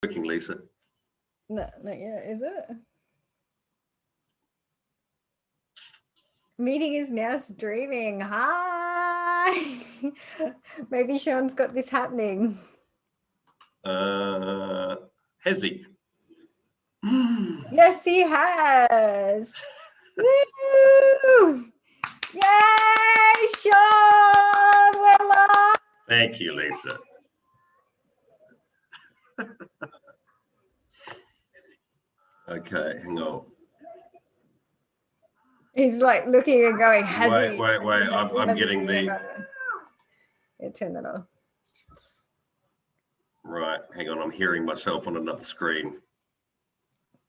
Working, Lisa. No, not yet, is it? Meeting is now streaming. Hi. Maybe Sean's got this happening. Has he? Yes, he has. Woo! Yay, Sean! We're live. Thank you, Lisa. Okay, hang on. He's like looking and going, has he? Wait. I'm getting the... Yeah, turn that off. Right, hang on. I'm hearing myself on another screen.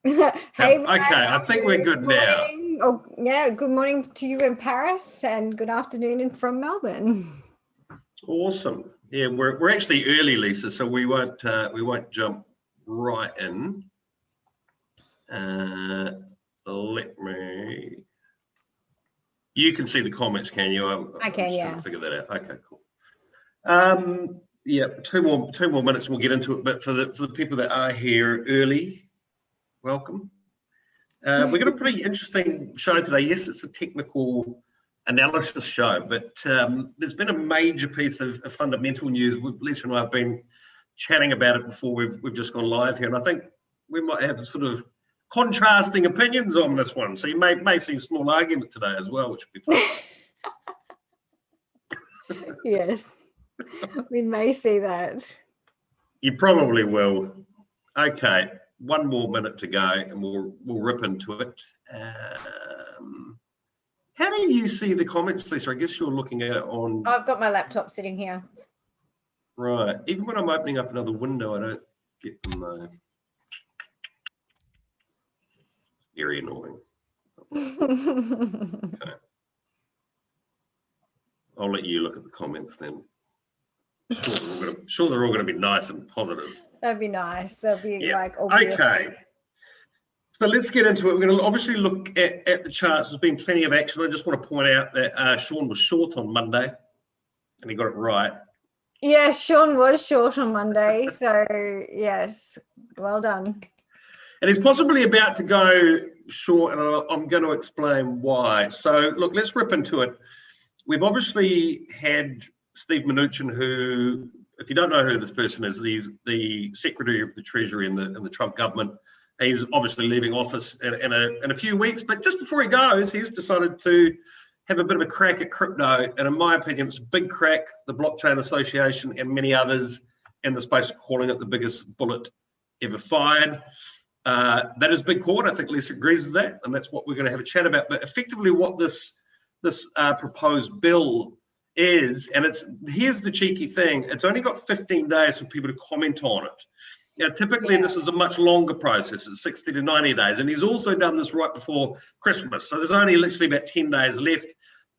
Hey, okay, I think we're good now. Oh, yeah, good morning to you in Paris and good afternoon from Melbourne. Awesome. Yeah, we're actually early, Lisa, so we won't jump right in. Let me... You can see the comments, can you? I can, yeah. Trying to figure that out. Okay, cool. Yeah, two more minutes and we'll get into it. But for the people that are here early, welcome. We've got a pretty interesting show today. Yes, it's a technical analysis show, but there's been a major piece of fundamental news. Lisa and I have been chatting about it before we've just gone live here, and I think we might have sort of contrasting opinions on this one. So you may see a small argument today as well, which would be fun. Yes, we may see that. You probably will. Okay, one more minute to go and we'll rip into it. How do you see the comments, Lisa? I guess you're looking at it on... I've got my laptop sitting here. Right. Even when I'm opening up another window, I don't get them though. Very annoying. Okay. I'll let you look at the comments then. Sure they're all going to be nice and positive. That'd be nice. That'd be like... Okay. So let's get into it. We're going to obviously look at the charts. There's been plenty of action. I just want to point out that Sean was short on Monday and he got it right. Yeah, Sean was short on Monday. So yes, well done. And he's possibly about to go short, and I'm going to explain why. So, look, let's rip into it. We've obviously had Steve Mnuchin, who, if you don't know who this person is, he's the Secretary of the Treasury in the Trump government. He's obviously leaving office in a few weeks, but just before he goes, he's decided to have a bit of a crack at crypto. And in my opinion, it's a big crack. The Blockchain Association and many others in the space are calling it the biggest bullet ever fired. That is big court. I think Lisa agrees with that, and that's what we're going to have a chat about. But effectively, what this proposed bill is, and here's the cheeky thing: it's only got 15 days for people to comment on it. Now, typically, this is a much longer process. It's 60 to 90 days, and he's also done this right before Christmas. So there's only literally about 10 days left.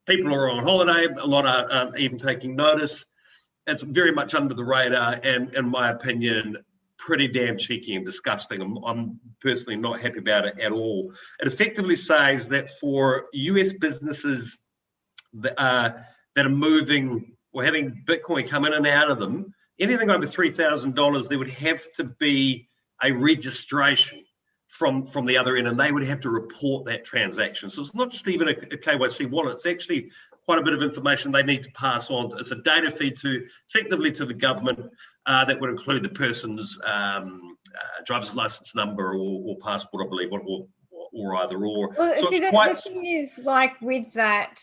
People are on holiday. A lot are even taking notice. It's very much under the radar, and in my opinion, pretty damn cheeky and disgusting. I'm personally not happy about it at all. It effectively says that for US businesses that are moving or having Bitcoin come in and out of them, anything over $3,000, there would have to be a registration from the other end, and they would have to report that transaction. So it's not just even a KYC wallet, it's actually quite a bit of information they need to pass on. It's a data feed effectively to the government that would include the person's driver's license number or passport, I believe, or either or. Well, so see, the thing is, like with that,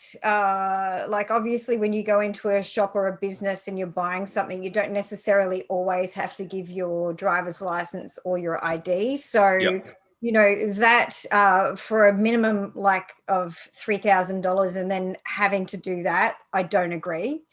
like obviously when you go into a shop or a business and you're buying something, you don't necessarily always have to give your driver's license or your ID. So, you know, that for a minimum like of $3,000 and then having to do that, I don't agree.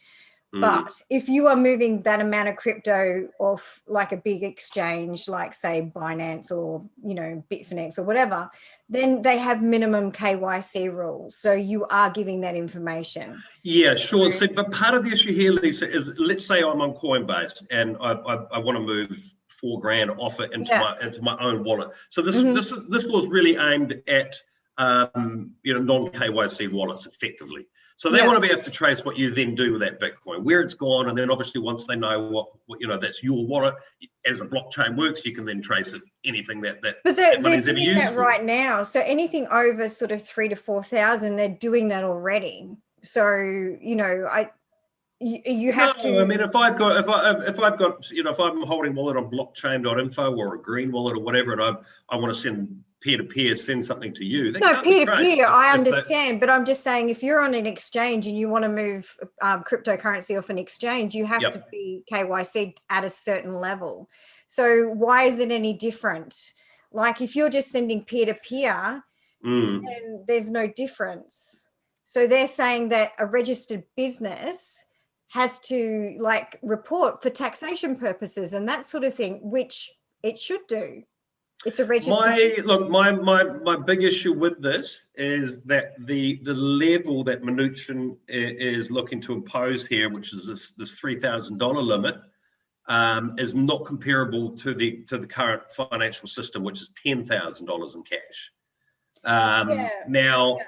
But if you are moving that amount of crypto off like a big exchange, like say Binance or, you know, Bitfinex or whatever, then they have minimum KYC rules. So you are giving that information. Yeah, sure. So, but part of the issue here, Lisa, is let's say I'm on Coinbase and I want to move $4,000 off it into my own wallet. So this law is really aimed at non-KYC wallets effectively. So they want to be able to trace what you then do with that Bitcoin, where it's gone, and then obviously once they know what that's your wallet, as a blockchain works, you can then trace it, anything that they're money's ever doing used that for. right now. So anything over sort of 3,000 to 4,000, they're doing that already. So you have to. I mean, if I'm holding wallet on blockchain.info or a green wallet or whatever, and I want to send peer-to-peer, send something to you. No, peer-to-peer, I understand, but I'm just saying, if you're on an exchange and you want to move cryptocurrency off an exchange, you have to be KYC at a certain level. So why is it any different? Like if you're just sending peer-to-peer, then there's no difference. So they're saying that a registered business has to report for taxation purposes and that sort of thing, which it should do. It's a registered. My big issue with this is that the level that Mnuchin is looking to impose here, which is this $3,000 limit, is not comparable to the current financial system, which is $10,000 in cash. Now,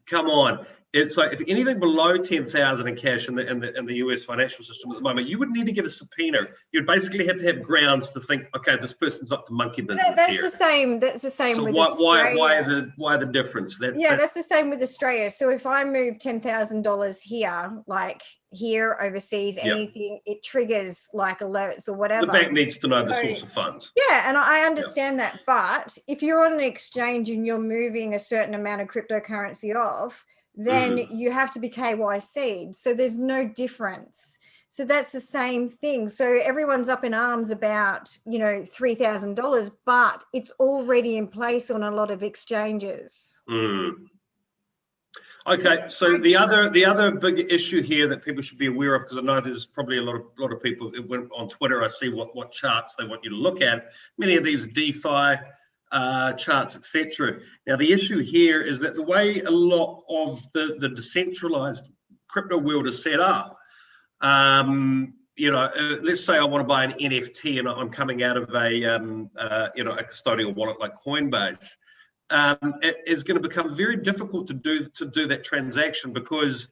come on. It's like if anything below 10,000 in cash in the US financial system at the moment, you would need to get a subpoena. You'd basically have to have grounds to think, okay, this person's up to monkey business that's here. The same. That's the same. So with why the difference? That's the same with Australia. So if I move $10,000 here, like here overseas, anything, it triggers alerts or whatever. The bank needs to know the source of funds. Yeah, and I understand that. But if you're on an exchange and you're moving a certain amount of cryptocurrency off, then you have to be KYC'd. So there's no difference. So that's the same thing. So everyone's up in arms about, $3,000, but it's already in place on a lot of exchanges. Okay, so the other big issue here that people should be aware of, because I know there's probably a lot of people that went on Twitter. I see what charts they want you to look at. Many of these DeFi charts, etc. Now, the issue here is that the way a lot of the decentralized crypto world is set up, let's say I want to buy an NFT and I'm coming out of a custodial wallet like Coinbase. It is going to become very difficult to do that transaction, because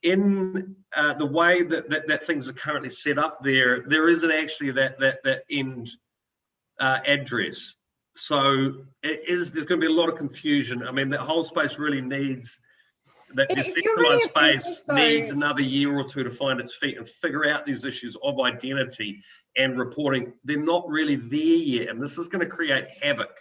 in the way that things are currently set up, there isn't actually that end address. So there's going to be a lot of confusion. I mean, that whole space really needs, that decentralized space needs another year or two to find its feet and figure out these issues of identity and reporting. They're not really there yet, and this is going to create havoc.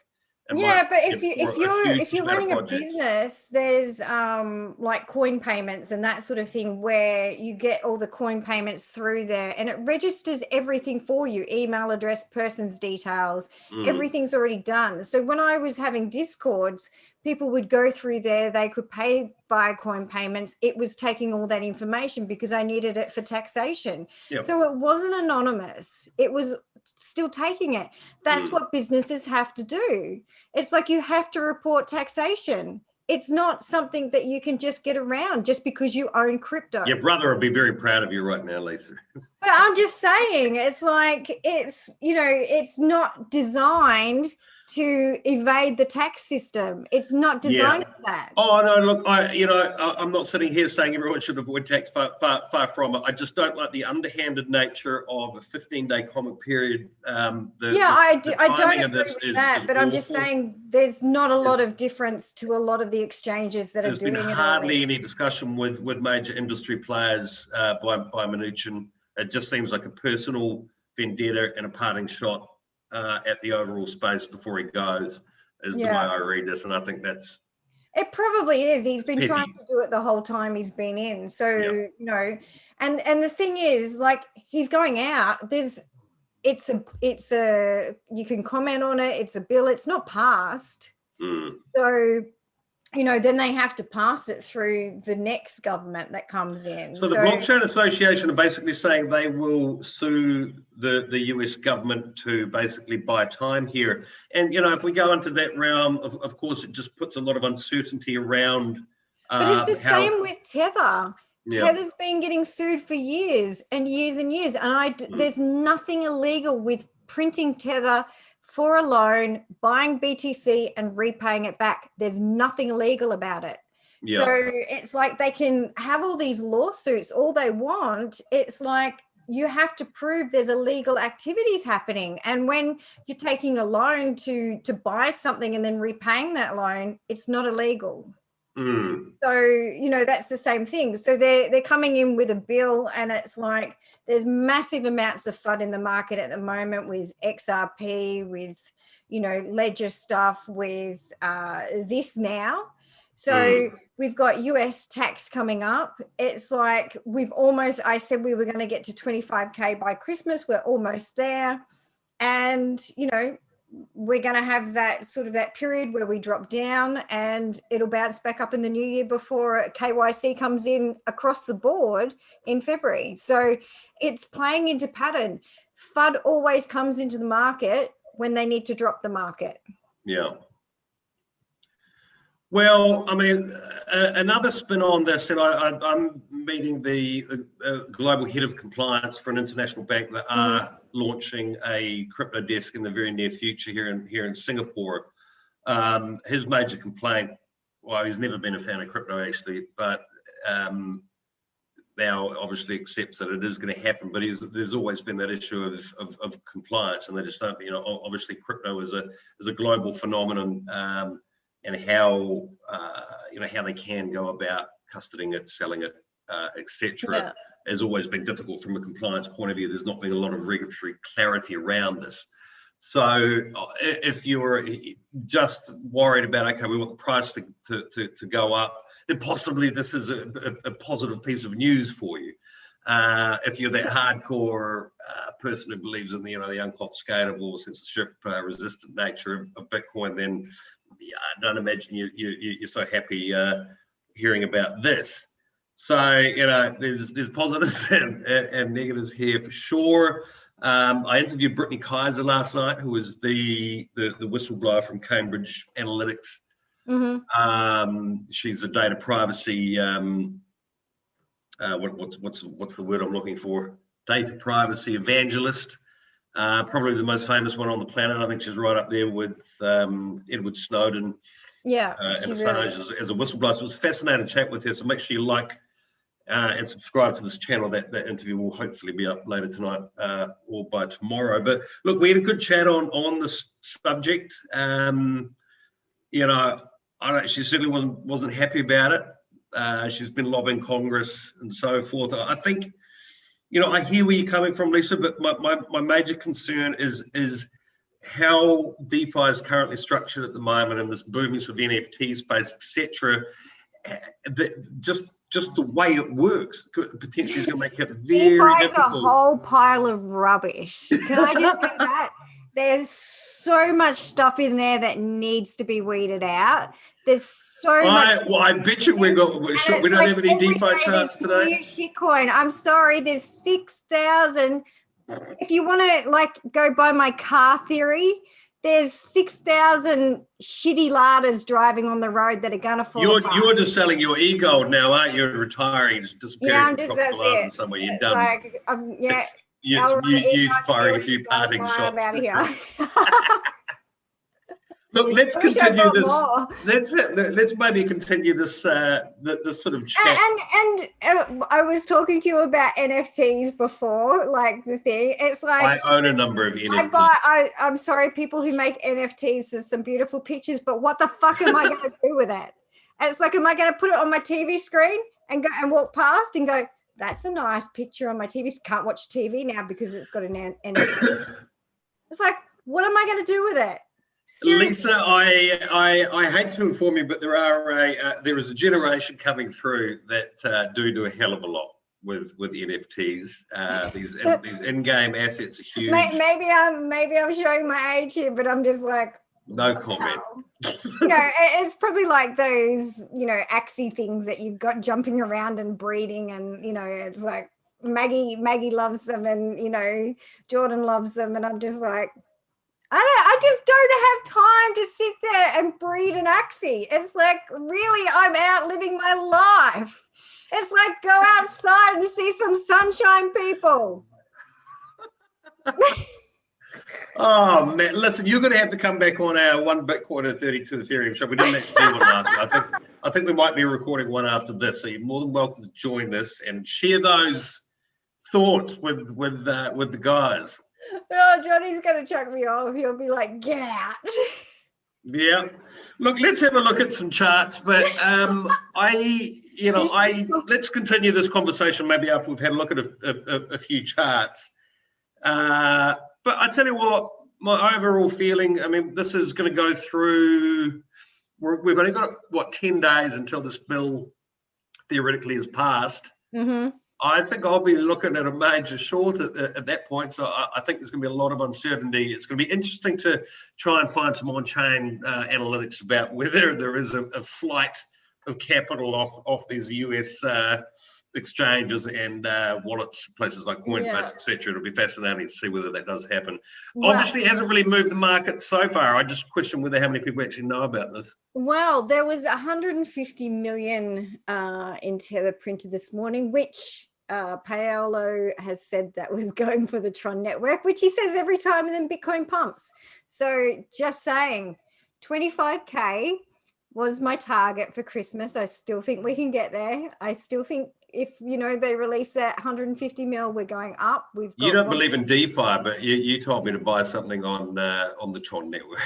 Yeah, but if you're running a business, there's like coin payments and that sort of thing, where you get all the coin payments through there and it registers everything for you: email address, person's details, everything's already done. So when I was having Discords, people would go through there, they could pay via coin payments. It was taking all that information because I needed it for taxation. So it wasn't anonymous. It was still taking it. That's what businesses have to do. It's like you have to report taxation. It's not something that you can just get around just because you own crypto. Your brother will be very proud of you right now, Lisa. But I'm just saying, it's like, it's not designed to evade the tax system. It's not designed for that. Oh no, look, I'm not sitting here saying everyone should avoid tax. Far from it. I just don't like the underhanded nature of a 15-day comment period. I don't agree with that, but I'm just saying there's not a lot of difference to a lot of the exchanges that are doing it. There's been hardly any discussion with major industry players by Mnuchin. It just seems like a personal vendetta and a parting shot at the overall space before he goes, is the way I read this, and I think it probably is. He's been trying to do it the whole time he's been in. So and the thing is, like, he's going out. It's a you can comment on it. It's a bill. It's not passed. So then they have to pass it through the next government that comes in. So the Blockchain Association are basically saying they will sue the US government to basically buy time here. And, if we go into that realm, of course, it just puts a lot of uncertainty around. But it's the same with Tether. Tether's been getting sued for years and years and years. And there's nothing illegal with printing Tether for a loan, buying BTC and repaying it back. There's nothing illegal about it. Yeah. So it's like they can have all these lawsuits all they want. It's like you have to prove there's illegal activities happening. And when you're taking a loan to buy something and then repaying that loan, it's not illegal. So, that's the same thing. So they're coming in with a bill, and it's like there's massive amounts of FUD in the market at the moment with XRP, with, Ledger stuff, with this now. So we've got US tax coming up. It's like I said we were going to get to 25K by Christmas. We're almost there. And, we're going to have that period where we drop down, and it'll bounce back up in the new year before KYC comes in across the board in February. So it's playing into pattern. FUD always comes into the market when they need to drop the market. Yeah. Well, I mean, another spin on this, and I'm meeting the global head of compliance for an international bank that are launching a crypto desk in the very near future here in Singapore. His major complaint, well, he's never been a fan of crypto actually, but now obviously accepts that it is going to happen. But there's always been that issue of compliance, and they just don't, obviously crypto is a global phenomenon. And how how they can go about custodying it, selling it, etc., has always been difficult from a compliance point of view. There's not been a lot of regulatory clarity around this. So if you're just worried about, okay, we want the price to go up, then possibly this is a positive piece of news for you. If you're that hardcore person who believes in the unconfiscatable, censorship resistant nature of Bitcoin, then I don't imagine you're so happy hearing about this. So there's positives and negatives here for sure. I interviewed Brittany Kaiser last night, who was the whistleblower from Cambridge Analytics. She's a data privacy. What's the word I'm looking for? Data privacy evangelist. Probably the most famous one on the planet. I think she's right up there with Edward Snowden. Yeah, and Assange as a whistleblower. So it was a fascinating chat with her. So make sure you like and subscribe to this channel. That interview will hopefully be up later tonight or by tomorrow. But look, we had a good chat on this subject. She certainly wasn't happy about it. She's been lobbying Congress and so forth. I think, I hear where you're coming from, Lisa, but my major concern is how DeFi is currently structured at the moment in this booming sort of NFT space, etc. Just the way it works potentially is going to make it very DeFi is difficult. a whole pile of rubbish. Can I just say that? There's so much stuff in there that needs to be weeded out. There's so much. Well, I bet you we don't have any DeFi charts today. Shitcoin. I'm sorry. There's 6,000. If you want to go by my car theory, there's 6,000 shitty larders driving on the road that are gonna fall apart. You're just selling your ego now, aren't you? Retiring, just disappearing. Yeah, I'm just that's it. Somewhere you're it's done. Like, you firing a few parting shots. Out of here. Look, let's continue this. Let's maybe continue this this sort of chat. And I was talking to you about NFTs before, like the thing. It's like I own a number of NFTs. I'm sorry, people who make NFTs. There's some beautiful pictures, but what the fuck am I going to do with it? And it's like, am I going to put it on my TV screen and go and walk past and go, that's a nice picture on my TV. Can't watch TV now because it's got an NFT. It's like, what am I going to do with it? Seriously. Lisa, I hate to inform you, but there is a generation coming through that do a hell of a lot with NFTs. These in-game assets are huge. Maybe I'm showing my age here, but I'm just like, no comment. It's probably like those Axie things that you've got jumping around and breeding, and it's like Maggie loves them, and Jordan loves them, and I'm just like, I just don't have time to sit there and breed an Axie. It's like, really, I'm out living my life. It's like, go outside and see some sunshine, people. Oh man, listen, you're going to have to come back on our 1 Bitcoin and 32 Ethereum show. We didn't actually do one last week. I think we might be recording one after this. So you're more than welcome to join this and share those thoughts with the guys. Oh, Johnny's going to chuck me off. He'll be like, get out. Yeah. Look, let's have a look at some charts, but let's continue this conversation maybe after we've had a look at a few charts. But I tell you what, my overall feeling, I mean, this is going to go through, we've only got, 10 days until this bill theoretically is passed. Mm-hmm. I think I'll be looking at a major short at that point. So I think there's going to be a lot of uncertainty. It's going to be interesting to try and find some on-chain analytics about whether there is a flight of capital off these US exchanges and wallets, places like Coinbase, etc. It'll be fascinating to see whether that does happen. Well, obviously, it hasn't really moved the market so far. I just question whether how many people actually know about this. Well, there was 150 million in Tether printed this morning, which Paolo has said that was going for the Tron network, which he says every time, and then Bitcoin pumps. So just saying, 25K was my target for Christmas. I still think we can get there. I still think if, they release that 150 mil, we're going up. You don't believe in DeFi, but you told me to buy something on the Tron network.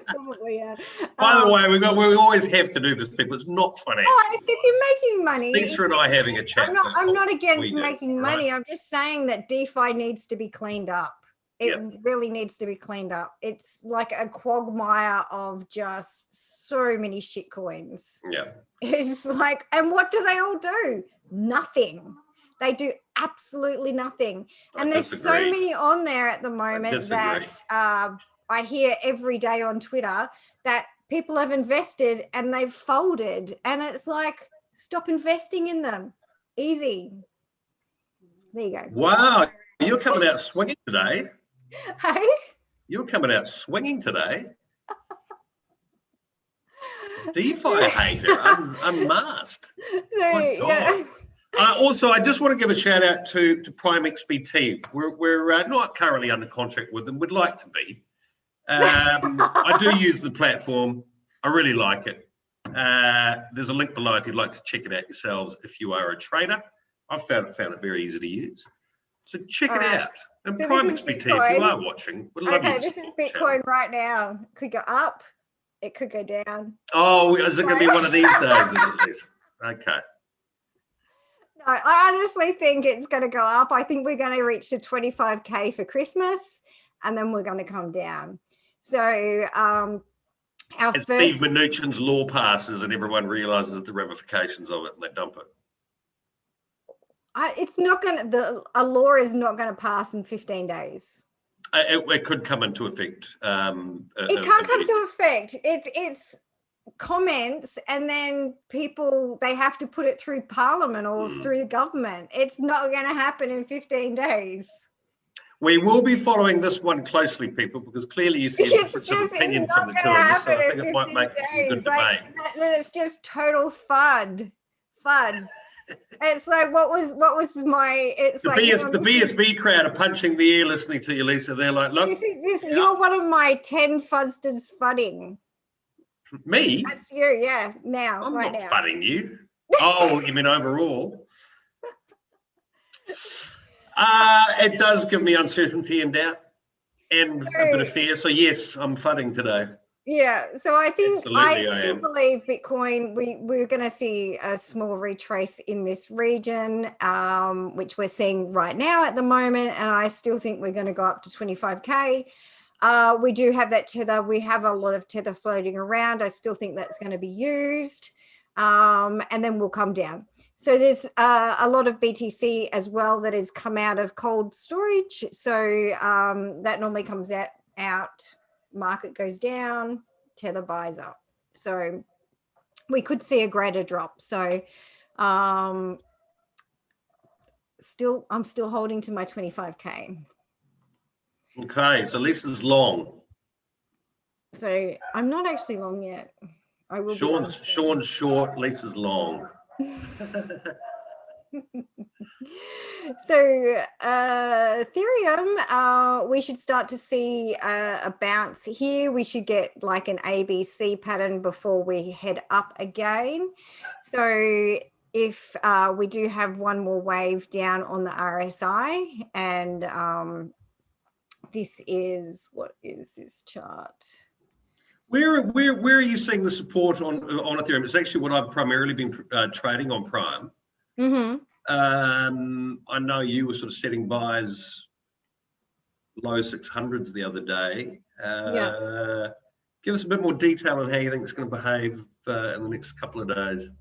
Probably, yeah. By the way, we always have to do this, people. It's not funny. If you're making money, Lisa and I having a chat. I'm not against making money. I'm just saying that DeFi needs to be cleaned up. It really needs to be cleaned up. It's like a quagmire of just so many shit coins. Yeah. It's like, and what do they all do? Nothing. They do absolutely nothing. And there's so many on there at the moment that I hear every day on Twitter that people have invested and they've folded. And it's like, stop investing in them. Easy. There you go. Wow. You're coming out swinging today. Hey? You're coming out swinging today. DeFi hater, unmasked. Yeah. Also, I just want to give a shout out to Prime XBT. We're not currently under contract with them. We'd like to be. I do use the platform. I really like it. There's a link below if you'd like to check it out yourselves if you are a trader. I've found it very easy to use. So check it out. And so Prime XBT, if you are watching, would love you to this is Bitcoin right now. Could go up. It could go down. Oh, is it going to be one of these days, at least? Okay. No, I honestly think it's going to go up. I think we're going to reach to 25K for Christmas, and then we're going to come down. So as Steve Mnuchin's law passes and everyone realizes the ramifications of it and they dump it. It's not going to, a law is not going to pass in 15 days. It could come into effect. It can't come to effect. It's comments, and then people, they have to put it through Parliament or through the government. It's not going to happen in 15 days. We will be following this one closely, people, because clearly you see a difference of opinion from the two of us. So I think it might make some good debate. It's just total fun. It's like what was my? It's the like the BSB crowd are punching the air listening to you, Lisa. They're like, look, you're one of my 10 fudsters fudding. Me? That's you, yeah. Now, I'm right not now. fudding you. Oh, you mean overall? It does give me uncertainty and doubt, and a bit of fear. So yes, I'm fudding today. Yeah, so I think Absolutely, I still believe Bitcoin, we're going to see a small retrace in this region, which we're seeing right now at the moment. And I still think we're going to go up to 25K. We do have that tether. We have a lot of tether floating around. I still think that's going to be used. And then we'll come down. So there's a lot of BTC as well that has come out of cold storage. So that normally comes out. Market goes down, tether buys up. So we could see a greater drop. So I'm still holding to my 25K. Okay, so Lisa's long. So I'm not actually long yet. I will. Sean's short, Lisa's long. So Ethereum, we should start to see a bounce here. We should get like an ABC pattern before we head up again. So if we do have one more wave down on the RSI, and this is, what is this chart? Where are you seeing the support on Ethereum? It's actually what I've primarily been trading on Prime. Mm-hmm. I know you were sort of setting buys low 600s the other day. Yeah. Give us a bit more detail on how you think it's going to behave in the next couple of days.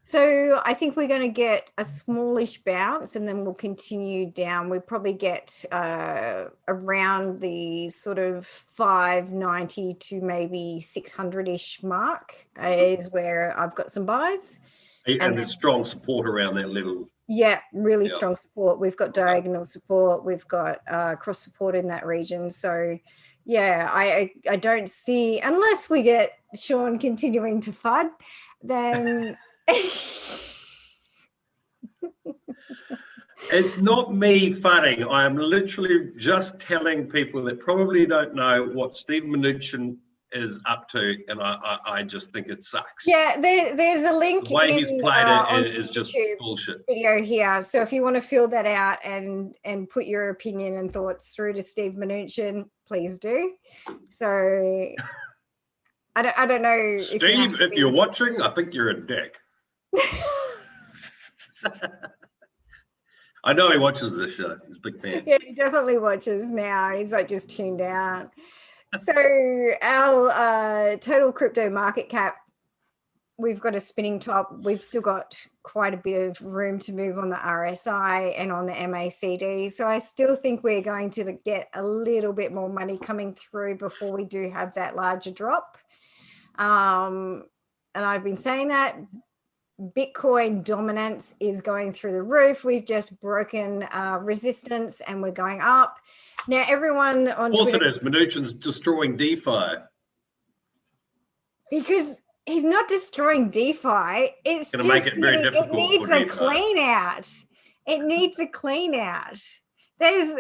So I think we're going to get a smallish bounce and then we'll continue down. We probably get around the sort of 590 to maybe 600-ish mark is where I've got some buys. And there's strong support around that level. Yeah, really strong support. We've got diagonal support. We've got cross support in that region. So yeah, I don't see, unless we get Sean continuing to FUD, then... It's not me fudding. I am literally just telling people that probably don't know what Steve Mnuchin is up to, and I just think it sucks. Yeah, there's a link. The way he's played it is just bullshit. Video here. So if you want to fill that out and put your opinion and thoughts through to Steve Mnuchin, please do. So I don't know. Steve, if you're watching, I think you're a dick. I know he watches this show. He's a big fan. Yeah, he definitely watches now. He's like just tuned out. So our total crypto market cap, we've got a spinning top. We've still got quite a bit of room to move on the RSI and on the MACD. So I still think we're going to get a little bit more money coming through before we do have that larger drop. And I've been saying that Bitcoin dominance is going through the roof. We've just broken resistance and we're going up. Now, everyone on Twitter... Twitter... it is. Mnuchin's destroying DeFi. Because he's not destroying DeFi. It's going to make it very difficult. It needs a clean out. It needs a clean out. There's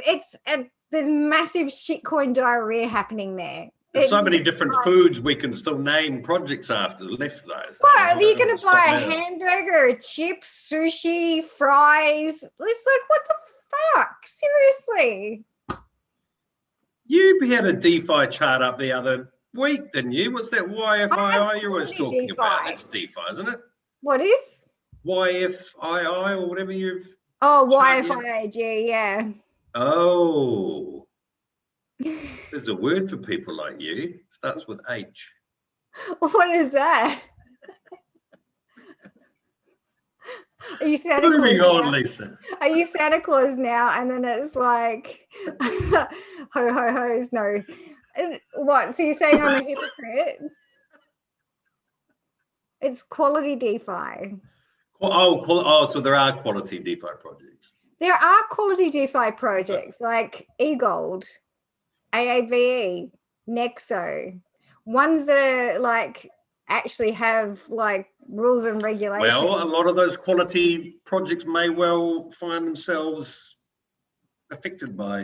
massive shitcoin diarrhea happening there. There's so many different foods we can still name projects after left those. What, are you going to buy a hamburger, a chip, sushi, fries? It's like, what the fuck? Seriously. You had a DeFi chart up the other week, didn't you? What's that YFII you're always talking about? That's DeFi, isn't it? What is? YFII or whatever you've... Oh, YFIIG, yeah. Oh. There's a word for people like you. It starts with H. What is that? Are you Santa Claus? Moving on, Lisa. Are you Santa Claus now? And then it's like, ho, ho, ho's, no. What? So you're saying I'm a hypocrite? It's quality DeFi. So there are quality DeFi projects. There are quality DeFi projects like eGold, AAVE, Nexo, ones that are like actually have like rules and regulations. Well, a lot of those quality projects may well find themselves affected by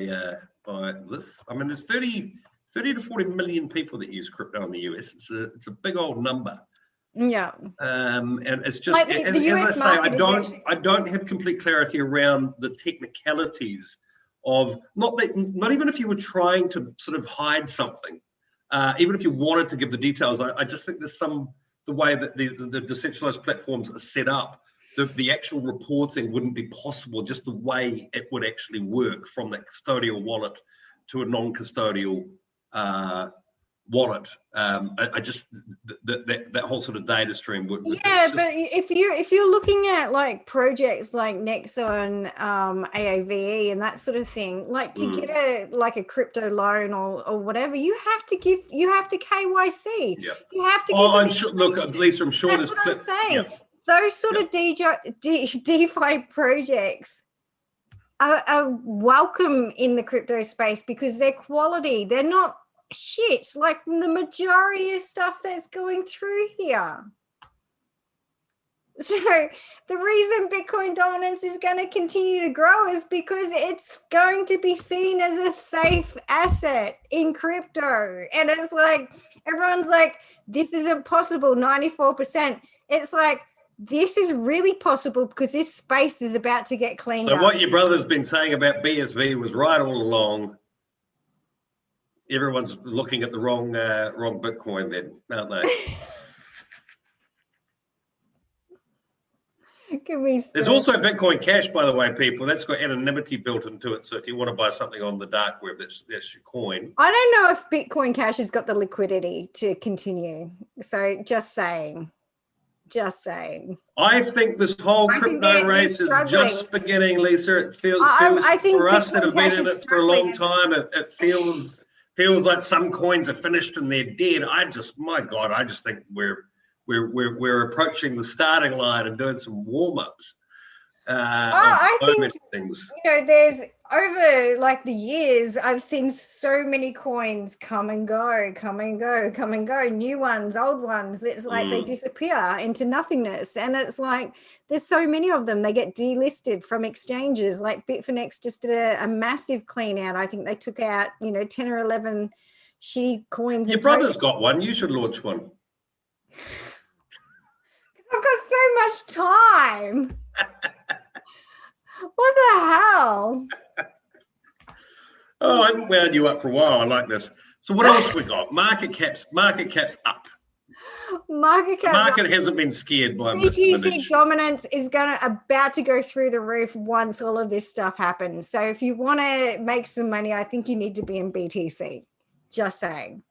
this. I mean, there's 30 to 40 million people that use crypto in the US. It's a big old number. Yeah. And it's just, like as I say, I don't have complete clarity around the technicalities of not even if you were trying to sort of hide something, even if you wanted to give the details. I just think there's the way that the decentralized platforms are set up, the actual reporting wouldn't be possible, just the way it would actually work from that custodial wallet to a non-custodial wallet. I just that whole sort of data stream would but if you're looking at like projects like Nexon, AAVE and that sort of thing, like to get a crypto loan or whatever, you have to KYC. Yep. You have to I'm sure, look, Lisa, I'm sure that's what I'm saying. Yep. Those sort of DeFi projects are welcome in the crypto space because they're quality. They're not shit like the majority of stuff that's going through here. So the reason Bitcoin dominance is going to continue to grow is because it's going to be seen as a safe asset in crypto. And it's like, everyone's like, this isn't possible, 94%. It's like, this is really possible because this space is about to get cleaned up. So what your brother's been saying about BSV was right all along. Everyone's looking at the wrong Bitcoin then, aren't they? There's also Bitcoin Cash, by the way, people. That's got anonymity built into it. So if you want to buy something on the dark web, that's your coin. I don't know if Bitcoin Cash has got the liquidity to continue. So just saying. Just saying. I think this whole crypto race is just beginning, Lisa. It feels for us that have been in it for a long time, it feels like some coins are finished and they're dead. My God, I just think we're approaching the starting line and doing some warm-ups. I think many things. There's over like the years, I've seen so many coins come and go, new ones, old ones. It's like they disappear into nothingness. And it's like, there's so many of them. They get delisted from exchanges. Like Bitfinex just did a massive clean out. I think they took out, 10 or 11 shitty coins. Your brother's got one. You should launch one. I've got so much time. What the hell? Oh, I haven't wound you up for a while. I like this. So what else we got? Market cap's up. Market hasn't been scared by BTC dominance is about to go through the roof once all of this stuff happens. So if you want to make some money, I think you need to be in BTC. Just saying.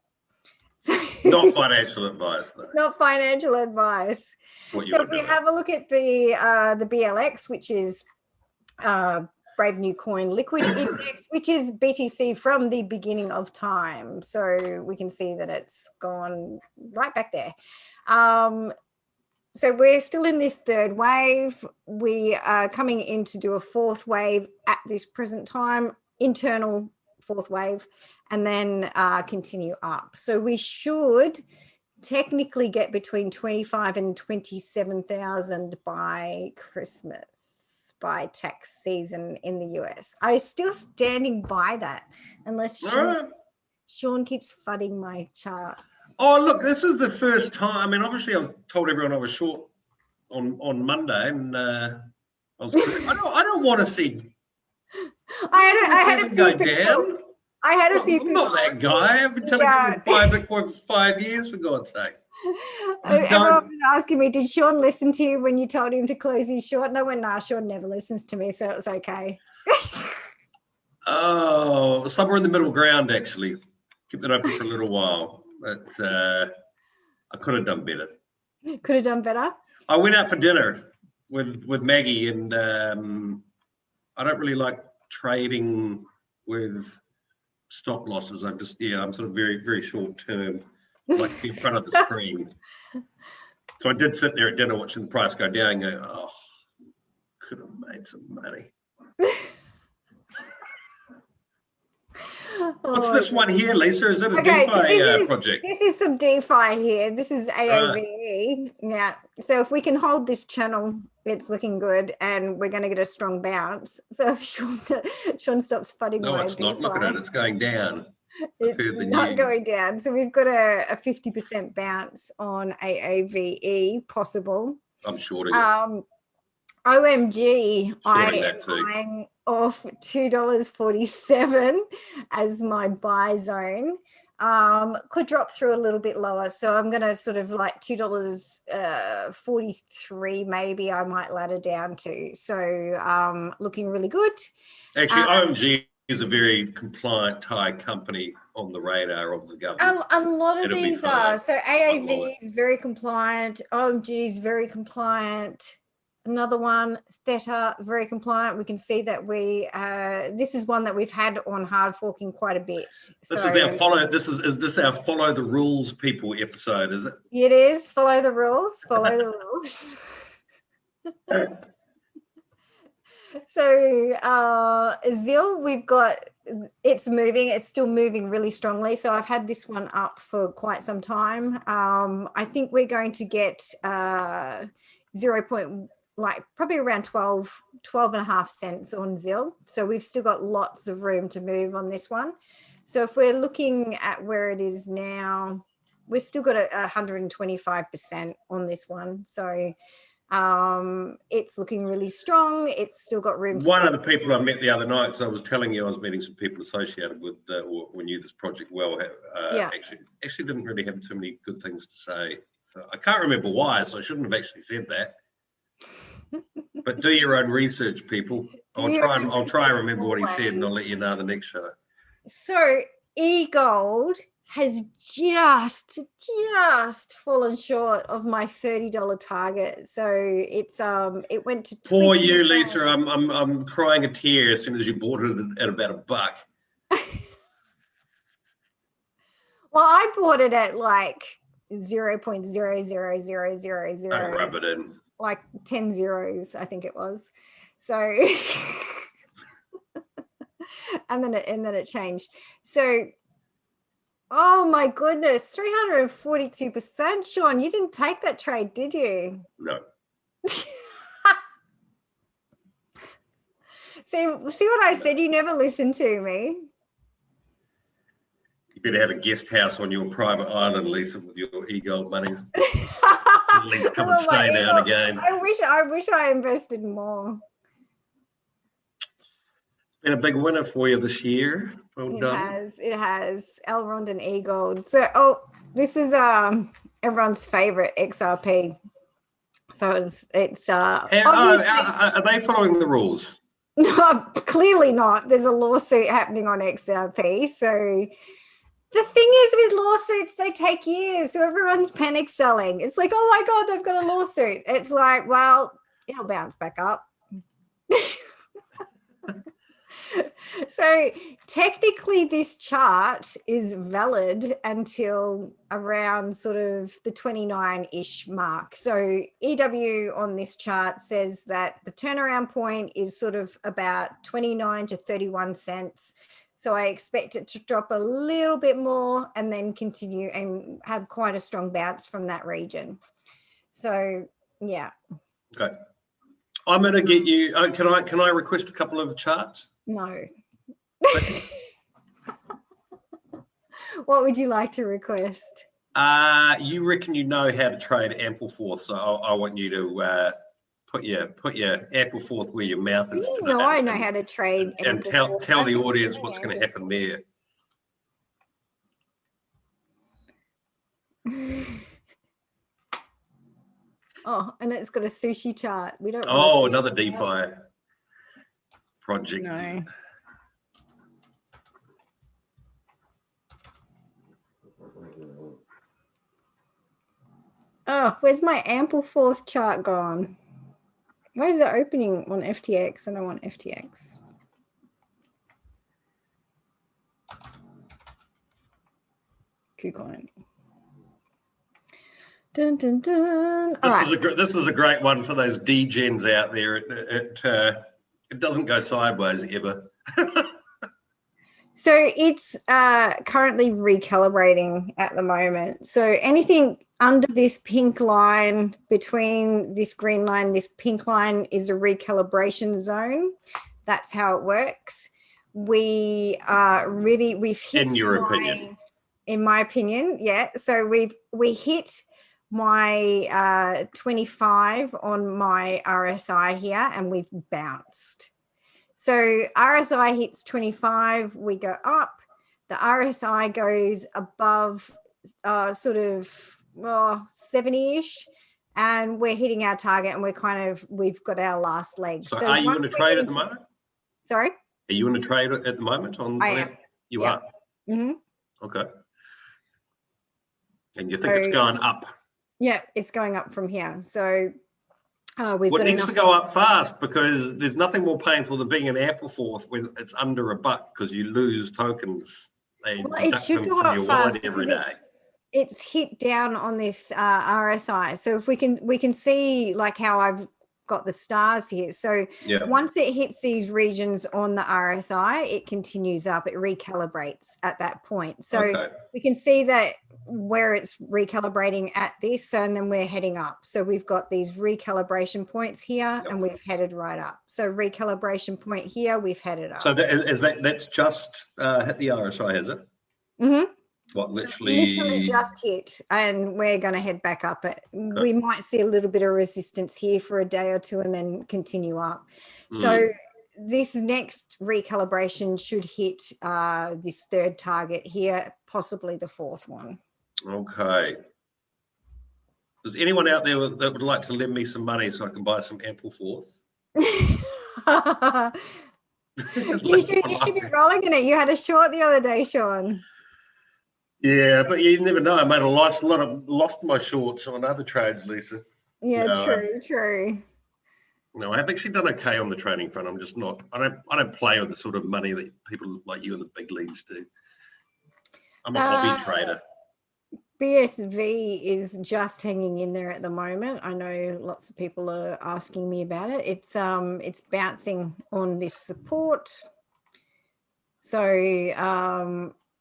Not financial advice, though. Not financial advice. So if we have a look at the BLX, which is Brave New Coin Liquid Index, which is BTC from the beginning of time. So we can see that it's gone right back there. So we're still in this third wave. We are coming in to do a fourth wave at this present time, internal fourth wave, and then continue up. So we should technically get between 25 and 27,000 by Christmas, by tax season in the US. I'm still standing by that unless Sean keeps fudding my charts. Oh, look, this is the first time. I mean, obviously I told everyone I was short on Monday, and I don't want to see I had a few people down. I had a few people. I'm not that guy. I've been telling you to buy Bitcoin for 5 years, for God's sake. Everyone was asking me, did Sean listen to you when you told him to close his short? And I went, nah, Sean never listens to me, so it was okay. Oh, somewhere in the middle ground, actually. Kept it open for a little while, but I could have done better. Could have done better? I went out for dinner with Maggie, and I don't really like trading with stop losses. I'm sort of very, very short term, like in front of the screen. So I did sit there at dinner watching the price go down and go, oh, could have made some money. What's this one here, Lisa? Is it a DeFi project? This is some DeFi here. This is AOVE. Yeah. So if we can hold this channel, it's looking good, and we're going to get a strong bounce. So if Sean stops fudding No, it's not. Look at it. It's going down. It's not going down. So we've got a 50% bounce on AOVE possible. I'm shorting it. OMG, I'm off $2.47 as my buy zone. Could drop through a little bit lower, so I'm going to sort of like $2.43 maybe I might ladder down to. So looking really good. Actually, OMG is a very compliant Thai company on the radar of the government. A lot of these are. So AAV is very compliant. OMG is very compliant. Another one, Theta, very compliant. We can see that this is one that we've had on HardForking quite a bit. This is our follow the rules people episode, is it? It is. Follow the rules. Follow the rules. So ZIL, we've got, it's moving. It's still moving really strongly. So I've had this one up for quite some time. I think we're going to get probably around 12 and a half cents on Zill. So we've still got lots of room to move on this one. So if we're looking at where it is now, we've still got 125% on this one. So it's looking really strong. It's still got room. One of the people I met the other night, so I was telling you I was meeting some people associated with or knew this project well, actually didn't really have too many good things to say. So I can't remember why, so I shouldn't have actually said that. But do your own research, people. I'll try and remember what he said, and I'll let you know the next show. So eGold has just fallen short of my $30 target. So it's it went to poor you, Lisa. I'm crying a tear as soon as you bought it at about $1. Well, I bought it at like 0.00000. Don't rub it in. Like 10 zeros, I think it was. So and then it changed. So oh my goodness, 342%. Sean, you didn't take that trade, did you? No. See what I said? You never listened to me. You better have a guest house on your private island, Lisa, with your eGold monies. At least come and stay now and again. I wish I invested more. Been a big winner for you this year. Well done. It has Elrond and eGold. So this is everyone's favorite XRP. So it's are they following the rules? No, clearly not. There's a lawsuit happening on XRP. So the thing is with lawsuits, they take years. So everyone's panic selling. It's like, oh my God, they've got a lawsuit. It's like, well, it'll bounce back up. So technically this chart is valid until around sort of the 29-ish mark. So EW on this chart says that the turnaround point is sort of about 29 to 31 cents. So I expect it to drop a little bit more and then continue and have quite a strong bounce from that region. So yeah. Okay. I'm going to get you, can I request a couple of charts? No. What would you like to request? You reckon you know how to trade ample forth, so I want you to put your ample forth where your mouth is. No, I know how to trade. And tell the audience what's going to happen there. Oh, and it's got a sushi chart. We don't. Oh, another DeFi project. No. Oh, where's my ample forth chart gone? Why is it opening on FTX? I don't want FTX. KuCoin. Dun, dun, dun. This is a great one for those degens out there. It doesn't go sideways ever. So it's currently recalibrating at the moment. So anything under this pink line, between this green line, this pink line is a recalibration zone. That's how it works. We've hit. In your opinion? In my opinion, yeah. So we hit my 25 on my RSI here, and we've bounced. So RSI hits 25, we go up. The RSI goes above sort of 70-ish, and we're hitting our target, and we've got our last leg. So are you in a trade at the moment? Sorry? Are you in a trade at the moment? I am. You are? Mm-hmm. Okay. And you think it's going up? Yeah, it's going up from here. So it needs to go up fast, because there's nothing more painful than being an ample forth when it's under $1, because you lose tokens. It should go up fast every day. It's hit down on this RSI. So if we can see like how I've got the stars here. So once it hits these regions on the RSI, it continues up. It recalibrates at that point. So we can see that where it's recalibrating at this, and then we're heading up. So we've got these recalibration points here, and we've headed right up. So recalibration point here, we've headed up. So that's just hit the RSI, has it? Mm-hmm. What, So literally just hit, and we're going to head back up. We might see a little bit of resistance here for a day or two and then continue up. So this next recalibration should hit this third target here, possibly the fourth one. Okay. Is anyone out there that would like to lend me some money so I can buy some Apple fourth? you should be rolling in it. You had a short the other day, Sean. Yeah, but you never know. I made lost my shorts on other trades, Lisa. Yeah, true. No, I've actually done okay on the trading front. I'm just not. I don't play with the sort of money that people like you in the big leagues do. I'm a hobby trader. BSV is just hanging in there at the moment. I know lots of people are asking me about it. It's bouncing on this support. So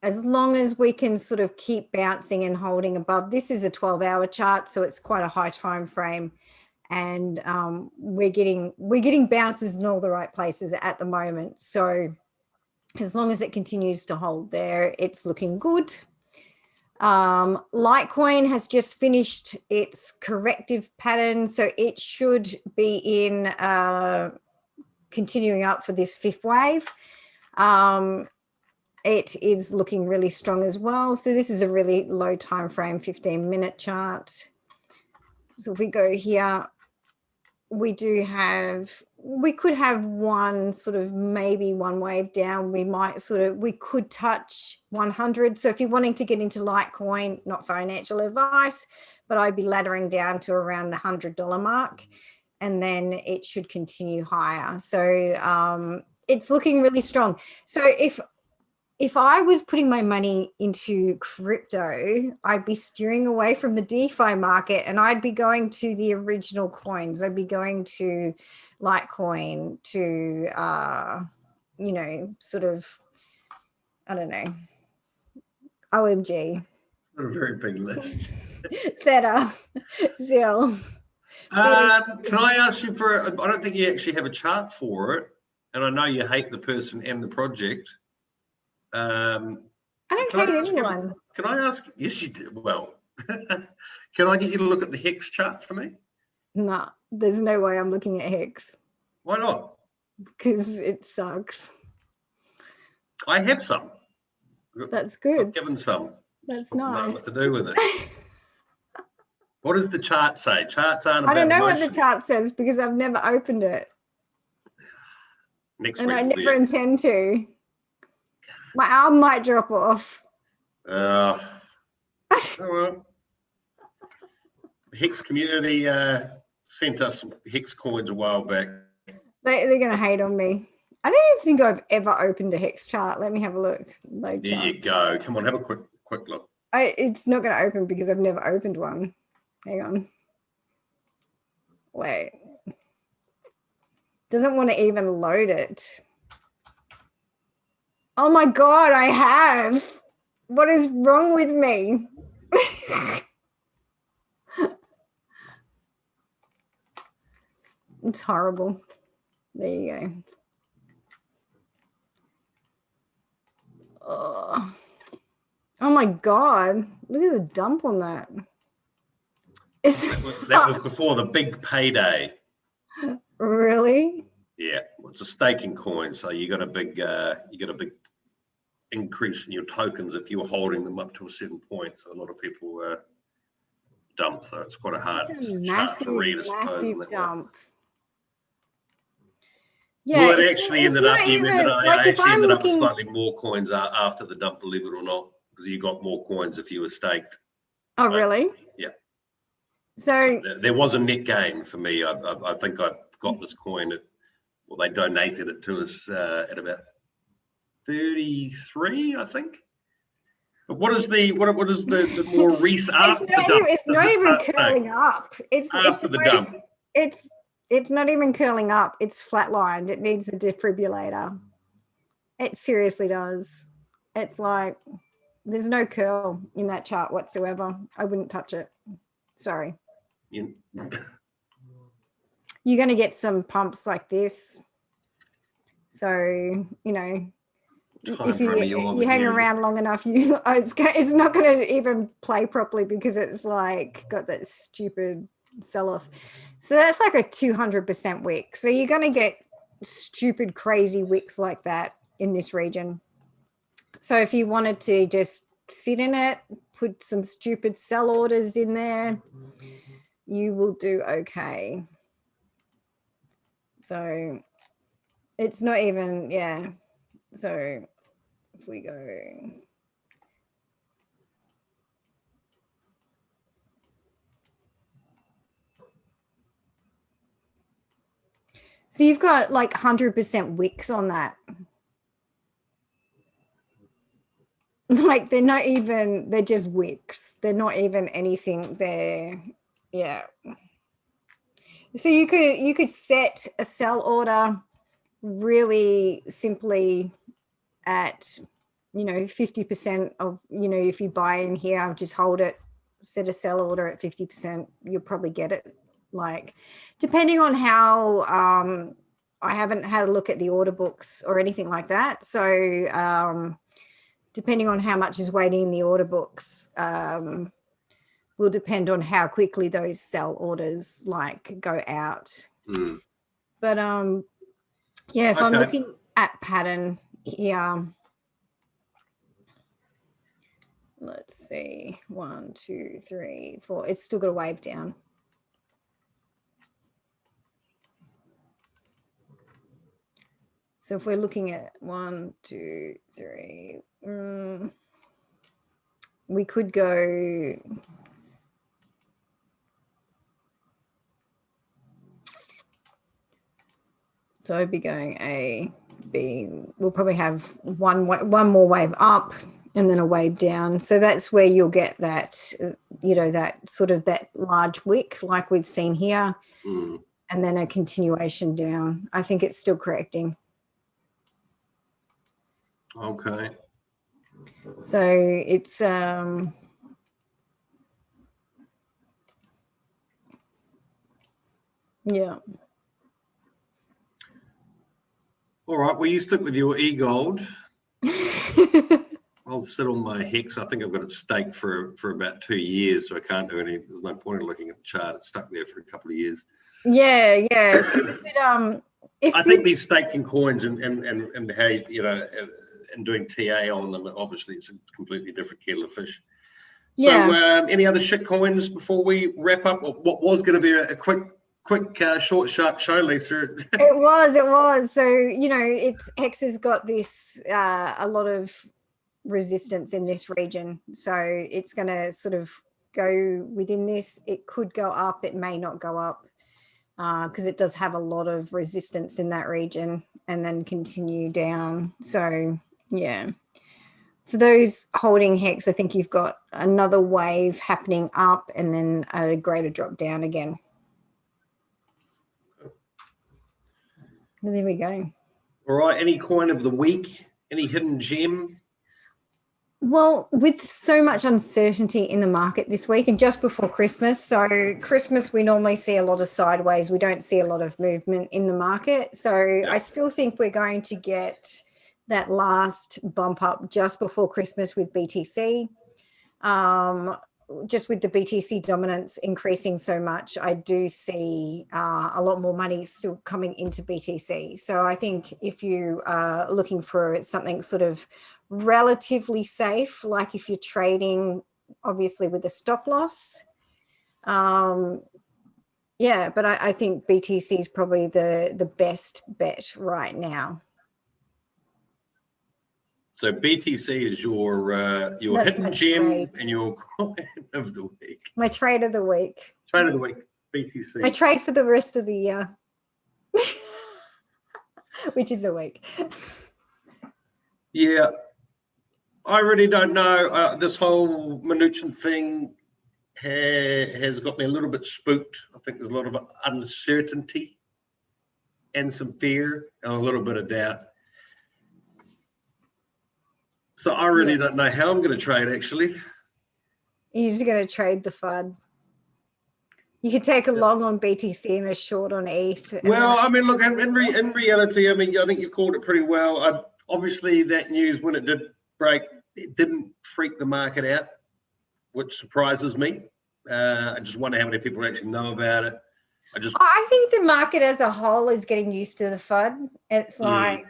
as long as we can sort of keep bouncing and holding above, this is a 12-hour chart, so it's quite a high time frame, and we're getting bounces in all the right places at the moment. So as long as it continues to hold there, it's looking good. Litecoin has just finished its corrective pattern, so it should be in continuing up for this fifth wave. It is looking really strong as well. So this is a really low time frame, 15-minute chart. So if we go here, we could have maybe one wave down. We could touch 100. So if you're wanting to get into Litecoin, not financial advice, but I'd be laddering down to around the $100 mark, and then it should continue higher. So it's looking really strong. So if I was putting my money into crypto, I'd be steering away from the DeFi market, and I'd be going to the original coins. I'd be going to Litecoin, to, sort of, I don't know, OMG. A very big list. Theta, Zill. Can I ask you I don't think you actually have a chart for it, and I know you hate the person and the project. I don't hate anyone. Can I ask? Yes, you do. Well, can I get you to look at the HEX chart for me? No, there's no way I'm looking at HEX. Why not? Because it sucks. I have some. That's good. I've given some. That's nice. What to do with it? What does the chart say? Charts aren't about I don't know motion. what the chart says because I've never opened it. Next and week I never intend to. My arm might drop off. Oh, well. The HEX community sent us some HEX coins a while back. They're going to hate on me. I don't even think I've ever opened a HEX chart. Let me have a look. There you go. Come on, have a quick look. It's not going to open because I've never opened one. Hang on. Wait. Doesn't want to even load it. Oh my God, I have. What is wrong with me? It's horrible. There you go. Oh my God. Look at the dump on that. That was before the big payday. Really? Yeah, it's a staking coin, so you got a big increase in your tokens if you were holding them up to a certain point. So a lot of people were dumped. So it's quite a hard chart to read, I suppose. Massive dump. Yeah, well, it actually ended up with looking... slightly more coins after the dump, believe it or not, because you got more coins if you were staked. Oh, really? Yeah. So there was a net gain for me. I think I got this coin they donated it to us at about 33, I think. But what is the more recent after the dump? It's not even curling up. It's after the dump. It's not even curling up. It's flatlined. It needs a defibrillator. It seriously does. It's like There's no curl in that chart whatsoever. I wouldn't touch it. Sorry. Yeah. You're going to get some pumps like this. So, you know, if you hang around long enough, it's not going to even play properly because it's like got that stupid sell-off. So that's like a 200% wick. So you're going to get stupid, crazy wicks like that in this region. So if you wanted to just sit in it, put some stupid sell orders in there, you will do okay. So it's not even, yeah. So if we go, so you've got like 100% wicks on that. Like they're not even, they're just wicks. They're not even anything there. Yeah. So you could set a sell order really simply at, you know, 50% of, you know, if you buy in here, just hold it, set a sell order at 50%, you'll probably get it. Like, depending on how, I haven't had a look at the order books or anything like that. So depending on how much is waiting in the order books, will depend on how quickly those sell orders like go out. But yeah, if I'm looking at pattern here, let's see, 1, 2, 3, 4, it's still got a wave down. So if we're looking at 1, 2, 3, we could go, so I'd be going A, B. We'll probably have one more wave up and then a wave down. So that's where you'll get that, you know, that sort of that large wick like we've seen here, and then a continuation down. I think it's still correcting. Okay. So it's yeah. All right. Well, you stick with your e-gold. I'll sit on my HEX. I think I've got it staked for about 2 years, so I can't do any. There's no point in looking at the chart. It's stuck there for a couple of years. Yeah. So I think these staking coins and how, you know, and doing TA on them, obviously it's a completely different kettle of fish. So any other shit coins before we wrap up? Or what was going to be a quick short, sharp show, Lisa? It was. So, you know, HEX has got this, a lot of resistance in this region. So it's going to sort of go within this. It could go up. It may not go up because it does have a lot of resistance in that region and then continue down. So, yeah. For those holding HEX, I think you've got another wave happening up and then a greater drop down again. Well, there we go. All right. Any coin of the week? Any hidden gem? Well, with so much uncertainty in the market this week and just before Christmas, so Christmas we normally see a lot of sideways. We don't see a lot of movement in the market. So I still think we're going to get that last bump up just before Christmas with BTC. Just with the BTC dominance increasing so much, I do see a lot more money still coming into BTC. So I think if you are looking for something sort of relatively safe, like if you're trading obviously with a stop loss, yeah, but I think BTC is probably the best bet right now. So BTC is your hidden gem and your coin of the week. My trade of the week. Trade of the week, BTC. I trade for the rest of the year, which is a week. Yeah, I really don't know. This whole Mnuchin thing has got me a little bit spooked. I think there's a lot of uncertainty and some fear and a little bit of doubt. So I really don't know how I'm going to trade, actually. You're just going to trade the FUD. You could take a long on BTC and a short on ETH. Well, I mean, look, in reality, I mean, I think you've called it pretty well. Obviously, that news, when it did break, it didn't freak the market out, which surprises me. I just wonder how many people actually know about it. I think the market as a whole is getting used to the FUD. It's like,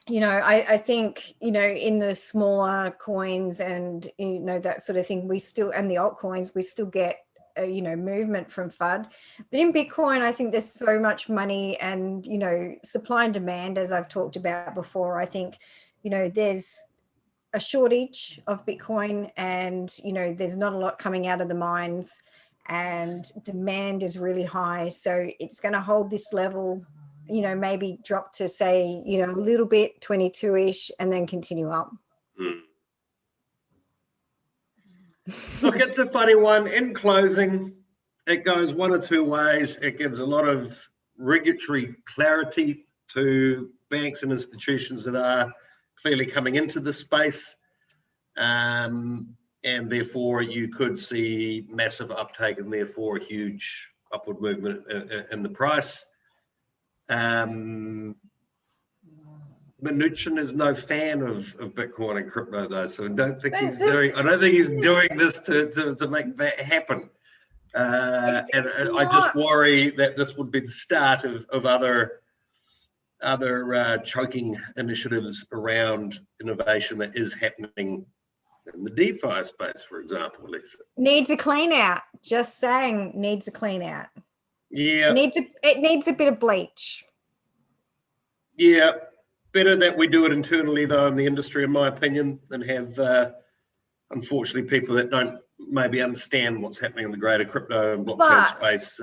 you know, I think, you know, in the smaller coins and, you know, that sort of thing, and the altcoins, we still get, you know, movement from FUD. But in Bitcoin, I think there's so much money and, you know, supply and demand, as I've talked about before. I think, you know, there's a shortage of Bitcoin and, you know, there's not a lot coming out of the mines and demand is really high. So it's going to hold this level, you know, maybe drop to, say, you know, a little bit, 22-ish, and then continue up. Look, it's a funny one. In closing, it goes one or two ways. It gives a lot of regulatory clarity to banks and institutions that are clearly coming into the space. And therefore, you could see massive uptake and therefore a huge upward movement in the price. Mnuchin is no fan of Bitcoin and crypto, though, so I don't think he's doing this to make that happen. And I just worry that this would be the start of other choking initiatives around innovation that is happening in the DeFi space, for example, Lisa. Needs a clean out. Just saying, needs a clean out. Yeah. It needs a bit of bleach. Yeah. Better that we do it internally, though, in the industry, in my opinion, than have, unfortunately, people that don't maybe understand what's happening in the greater crypto and blockchain space,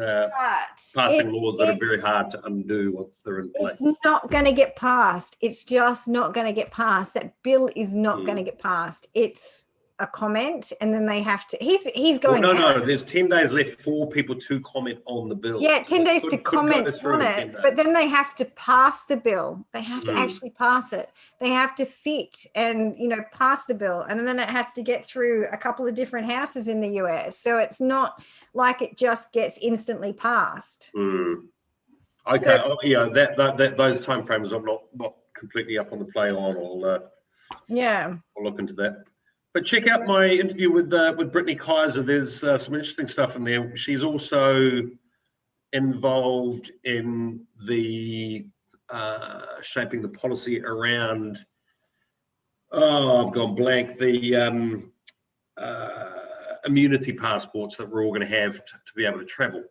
passing laws that are very hard to undo once they're in place. It's not going to get passed. It's just not going to get passed. That bill is not going to get passed. It's a comment, and then they have to. He's going. Well, no. There's 10 days left for people to comment on the bill. Yeah, 10 days to comment on it, but then they have to pass the bill. They have to actually pass it. They have to sit and, you know, pass the bill, and then it has to get through a couple of different houses in the US. So it's not like it just gets instantly passed. Okay, so, yeah, that those timeframes I'm not completely up on the play on. I'll look into that. But check out my interview with Brittany Kaiser. There's some interesting stuff in there. She's also involved in the shaping the policy around. I've gone blank. The immunity passports that we're all going to have to be able to travel.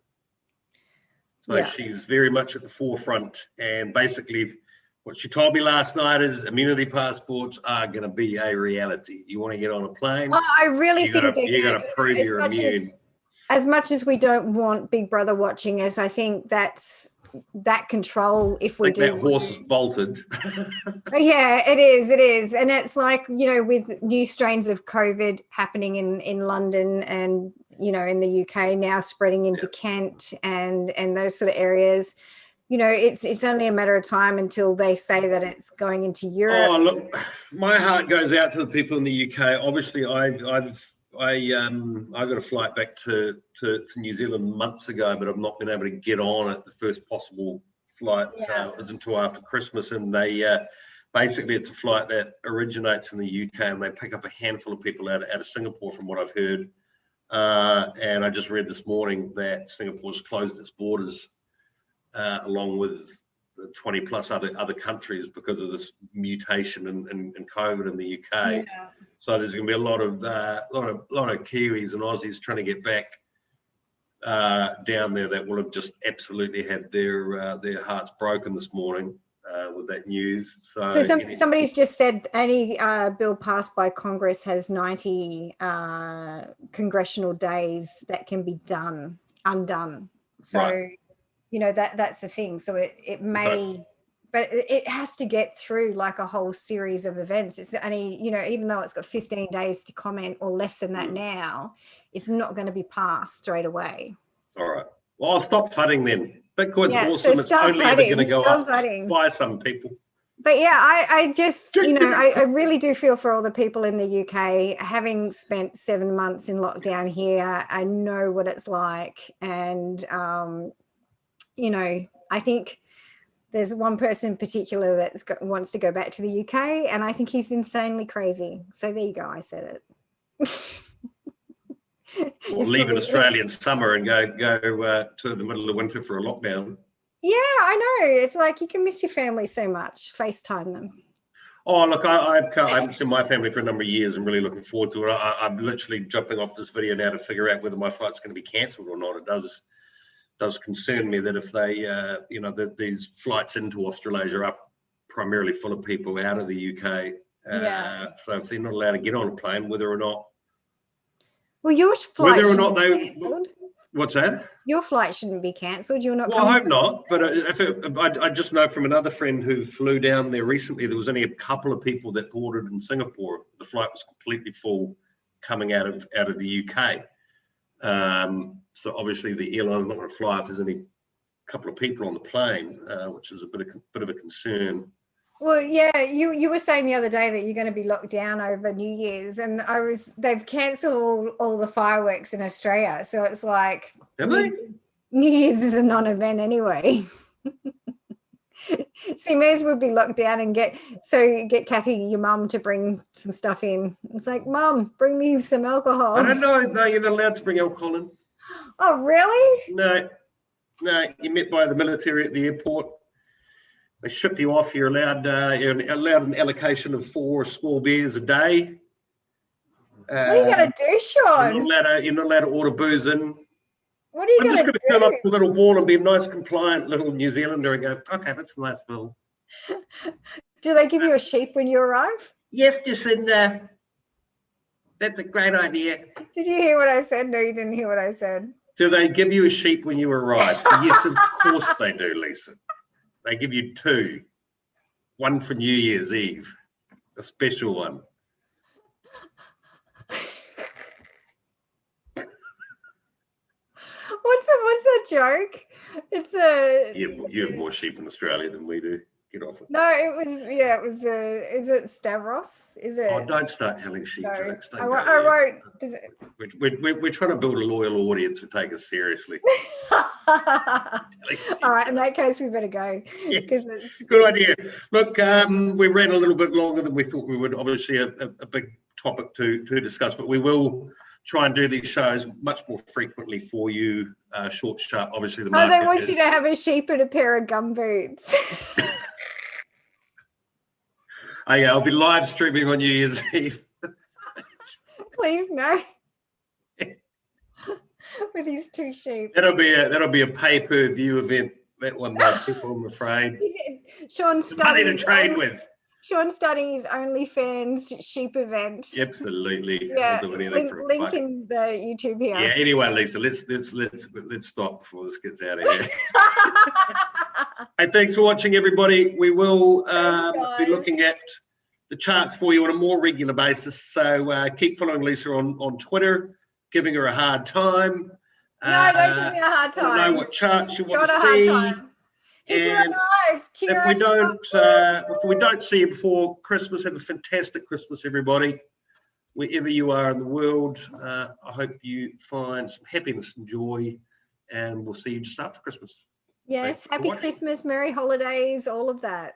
So she's very much at the forefront, and basically, what she told me last night is immunity passports are going to be a reality. You want to get on a plane? Well, I really think you're going to prove you're immune. As much as we don't want Big Brother watching us, I think that's that control. If we do, that horse is bolted. Yeah, it is, and it's like, you know, with new strains of COVID happening in London and, you know, in the UK now spreading into Kent and those sort of areas. You know, it's only a matter of time until they say that it's going into Europe. Oh, look, my heart goes out to the people in the UK. Obviously, I got a flight back to New Zealand months ago, but I've not been able to get on it. The first possible flight isn't until after Christmas, and they basically it's a flight that originates in the UK, and they pick up a handful of people out of Singapore, from what I've heard. And I just read this morning that Singapore's closed its borders. Along with 20 plus other countries because of this mutation in COVID in the UK. So there's going to be a lot of Kiwis and Aussies trying to get back down there that will have just absolutely had their hearts broken this morning with that news. So somebody's just said any bill passed by Congress has 90 congressional days that can be undone. So. Right. You know, that's the thing. So it may, but it has to get through like a whole series of events. It's only, you know, even though it's got 15 days to comment or less than that now, it's not going to be passed straight away. All right. Well, I'll stop fudding then. Bitcoin's awesome. It's only ever going to go up by some people. But yeah, I just, you know, I really do feel for all the people in the UK. Having spent 7 months in lockdown here, I know what it's like. And, you know, I think there's one person in particular that wants to go back to the UK, and I think he's insanely crazy. So there you go, I said it. Or leave an Australian summer and go to the middle of winter for a lockdown. Yeah, I know. It's like you can miss your family so much. FaceTime them. Oh, look, I haven't seen my family for a number of years. I'm really looking forward to it. I'm literally jumping off this video now to figure out whether my flight's going to be cancelled or not. It does concern me that if they, you know, that these flights into Australasia are primarily full of people out of the UK. So if they're not allowed to get on a plane, whether or not. Well, your flight whether or not they. Cancelled. What's that? Your flight shouldn't be cancelled. You're not. Well, I hope not. But I just know from another friend who flew down there recently, there was only a couple of people that boarded in Singapore. The flight was completely full coming out of the UK. So obviously the airline's not going to fly if there's only a couple of people on the plane, which is a bit of a concern. Well, yeah, you were saying the other day that you're going to be locked down over New Year's, and they've cancelled all the fireworks in Australia, so it's like New Year's is a non-event anyway. So you may as well be locked down and get Kathy, your mum, to bring some stuff in. It's like, Mum, bring me some alcohol. I don't know. No, you're not allowed to bring alcohol in. Oh, really? No, you're met by the military at the airport. They ship you off. You're allowed an allocation of 4 small beers a day. What are you going to do, Sean? You're not allowed to order booze in. What are you going to do? I'm just going to turn up the little ball and be a nice, compliant little New Zealander and go, okay, that's a nice bill. Do they give you a sheep when you arrive? Yes, Jacinda. That's a great idea. Did you hear what I said? No, you didn't hear what I said. Do they give you a sheep when you arrive? Yes, of course they do, Lisa. They give you 2. One for New Year's Eve, a special one. What's a joke? It's a. You have more sheep in Australia than we do. Get off it. No, it was is it Stavros? Is it? Oh, don't start telling sheep jokes. I won't. Does it... We're trying to build a loyal audience who take us seriously. All right, in that case, we better go. Yes. Good idea. Look, we ran a little bit longer than we thought we would. Obviously, a big topic to discuss, but we will try and do these shows much more frequently for you. Short, sharp. Obviously, the market. They want you to have a sheep and a pair of gumboots. Oh, yeah, I'll be live streaming on New Year's Eve. Please no. With these 2 sheep. That'll be a pay-per-view event. That one, those people, I'm afraid. Sean's money to trade with. Sean's starting his OnlyFans sheep event. Absolutely. Yeah. Link in the YouTube here. Yeah. Anyway, Lisa, let's stop before this gets out of here. Hey, thanks for watching, everybody. We will be looking at the charts for you on a more regular basis. So keep following Lisa on Twitter, giving her a hard time. No, don't give me a hard time. I know what charts you want to see. And if we don't see you before Christmas, have a fantastic Christmas, everybody. Wherever you are in the world, I hope you find some happiness and joy, and we'll see you just after Christmas. Yes, happy Christmas, Merry Holidays, all of that.